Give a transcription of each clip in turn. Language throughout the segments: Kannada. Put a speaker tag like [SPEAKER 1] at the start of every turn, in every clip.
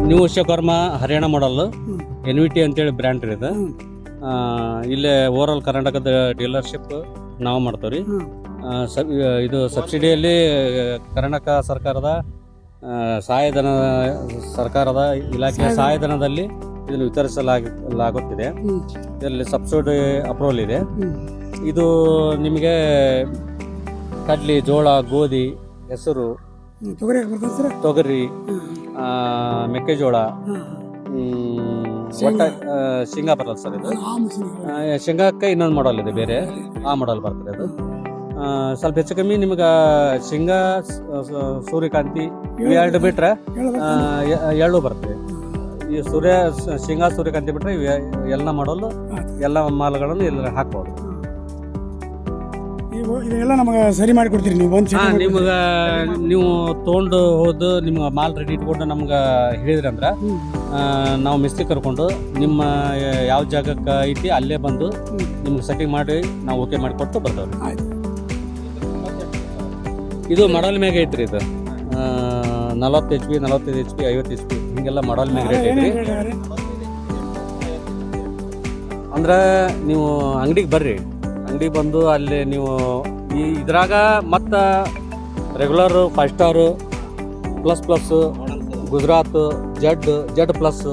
[SPEAKER 1] ನ್ಯೂ ವಿಶ್ವಕರ್ಮ ಹರಿಯಾಣ ಮಾಡಲ್ NVT ಅಂತೇಳಿ ಬ್ರ್ಯಾಂಡ್ ರೀ ಇದು. ಇಲ್ಲೇ ಓವರಾಲ್ ಕರ್ನಾಟಕದ ಡೀಲರ್ಶಿಪ್ ನಾವು ಮಾಡ್ತೇವೆ ರೀ. ಇದು ಸಬ್ಸಿಡಿಯಲ್ಲಿ ಕರ್ನಾಟಕ ಸರ್ಕಾರದ ಸರ್ಕಾರದ ಇಲಾಖೆಯ ಸಹಾಯಧನದಲ್ಲಿ ಇದನ್ನು ವಿತರಿಸಲಾಗುತ್ತಿದೆ. ಇದರಲ್ಲಿ ಸಬ್ಸಿಡಿ ಅಪ್ರೂವಲ್ ಇದೆ. ಇದು ನಿಮಗೆ ಕಡ್ಲಿ, ಜೋಳ, ಗೋಧಿ, ಹೆಸರು, ತೊಗರಿ, ಮೆಕ್ಕೆಜೋಳ, ಒಟ್ಟ ಶೇಂಗಾ ಬರಲ್ಲ ಸರ್. ಇದು ಶೇಂಗಾಕ್ಕೆ ಇನ್ನೊಂದು ಮಾಡಲ್ ಇದೆ ಬೇರೆ, ಆ ಮಾಡಲ್ ಬರ್ತದೆ. ಅದು ಸ್ವಲ್ಪ ಹೆಚ್ಚು ಕಮ್ಮಿ ನಿಮ್ಗೆ ಶೇಂಗಾ, ಸೂರ್ಯಕಾಂತಿ ಇವೆರಡು ಬಿಟ್ರೆ ಎಳ್ಳು ಬರ್ತದೆ. ಈ ಶೇಂಗಾ, ಸೂರ್ಯಕಾಂತಿ ಬಿಟ್ರೆ ಎಲ್ಲ ಮಾಡಲು ಎಲ್ಲ ಮಾಲ್ಗಳನ್ನು ಎಲ್ಲ ಹಾಕ್ಬೋದು.
[SPEAKER 2] ಇದೆಲ್ಲ ನಮಗೆ ಸರಿ ಮಾಡಿ ಕೊಡ್ತೀರಿ ನೀವು ಬಂದು?
[SPEAKER 1] ನಿಮ್ಗೆ ನೀವು ತೊಗೊಂಡು ಹೋದು ನಿಮ್ಗೆ ಮಾಲ್ ರೆಡಿ ಇಟ್ಕೊಂಡು ನಮ್ಗೆ ಹೇಳಿದ್ರಂದ್ರೆ ನಾವು ಮಿಸ್ತ್ರಿ ಕರ್ಕೊಂಡು ನಿಮ್ಮ ಯಾವ ಜಾಗಕ್ಕೆ ಐತಿ ಅಲ್ಲೇ ಬಂದು ನಿಮ್ಗೆ ಸೆಟ್ಟಿಂಗ್ ಮಾಡಿ ನಾವು ಓಕೆ ಮಾಡಿಕೊಟ್ಟು ಬರ್ತೇವೆ. ಇದು ಮಾಡಲ್ ಮ್ಯಾಗ ಐತ್ರಿ. ಇದು 40 HP, 45 HP, 50 HP ಹಿಂಗೆಲ್ಲ ಮಾಡಲ್ ಮ್ಯಾಗ ರೇಟ್ ಐತ್ರಿ. ಅಂದ್ರೆ ನೀವು ಅಂಗಡಿಗೆ ಬರ್ರಿ, ಅಂಗಡಿಗೆ ಬಂದು ಅಲ್ಲಿ ನೀವು ಇದ್ರಾಗ ಮತ್ತು regular 5 star, plus, Gujarat, Z plus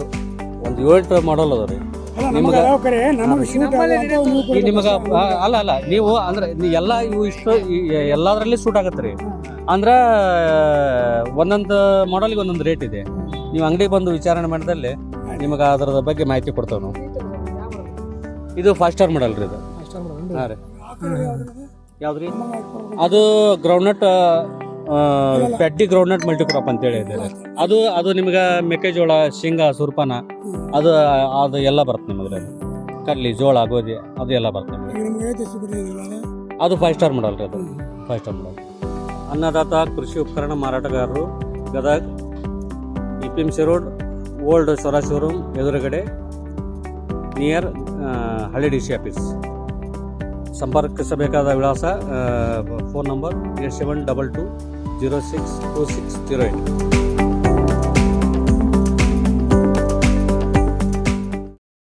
[SPEAKER 1] ಒಂದು 7 ಮಾಡಲ್ ಅದ ರೀ. ನಿಮ್ಗೆ ಅಲ್ಲ ನೀವು ಅಂದ್ರೆ ಎಲ್ಲ ಇವು ಇಷ್ಟು ಎಲ್ಲದರಲ್ಲಿ ಸೂಟ್ ಆಗತ್ತೆ ರೀ. ಅಂದ್ರೆ ಒಂದೊಂದು ಮಾಡಲ್ಗೆ ಒಂದೊಂದು ರೇಟ್ ಇದೆ. ನೀವು ಅಂಗಡಿಗೆ ಬಂದು ವಿಚಾರಣೆ ಮಾಡಿದಲ್ಲಿ ನಿಮಗೆ ಅದರ ಬಗ್ಗೆ ಮಾಹಿತಿ ಕೊಡ್ತೇವೆ ನಾವು. ಇದು 5 ಸ್ಟಾರ್ ಮಾಡಲ್ ರೀ. ಇದು ಹಾಂ ರೀ. ಯಾವ್ದ್ರಿ? ಅದು ಗ್ರೌಂಡ್ನಟ್, ಪೆಡ್ಡಿ ಗ್ರೌಂಡ್ನಟ್ ಮಲ್ಟಿಕ್ರಾಪ್ ಅಂತೇಳಿ ಇದೆ. ಅದು ನಿಮ್ಗೆ ಮೆಕ್ಕೆಜೋಳ, ಶೇಂಗಾ, ಸೂರ್ಪಾನ ಅದು ಎಲ್ಲ ಬರುತ್ತೆ ನಿಮಗೆ. ಕಡ್ಲಿ, ಜೋಳ, ಗೋಧಿ ಅದು ಎಲ್ಲ ಬರುತ್ತೆ ನಿಮಗೆ. ಅದು 5 ಸ್ಟಾರ್ ಮಾಡಲ್ ರೀ. ಅದು 5 ಸ್ಟಾರ್ ಮಾಡಲ್. ಅನ್ನದಾತ ಕೃಷಿ ಉಪಕರಣ ಮಾರಾಟಗಾರರು, Gadag, EPMC road, old Swaraj showroom ಎದುರುಗಡೆ, ನಿಯರ್ ಹಳ್ಳಿ DC ಆಫೀಸ್. ಸಂಪರ್ಕಿಸಬೇಕಾದ ವಿಳಾಸ, ಫೋನ್ ನಂಬರ್ 8722 062608.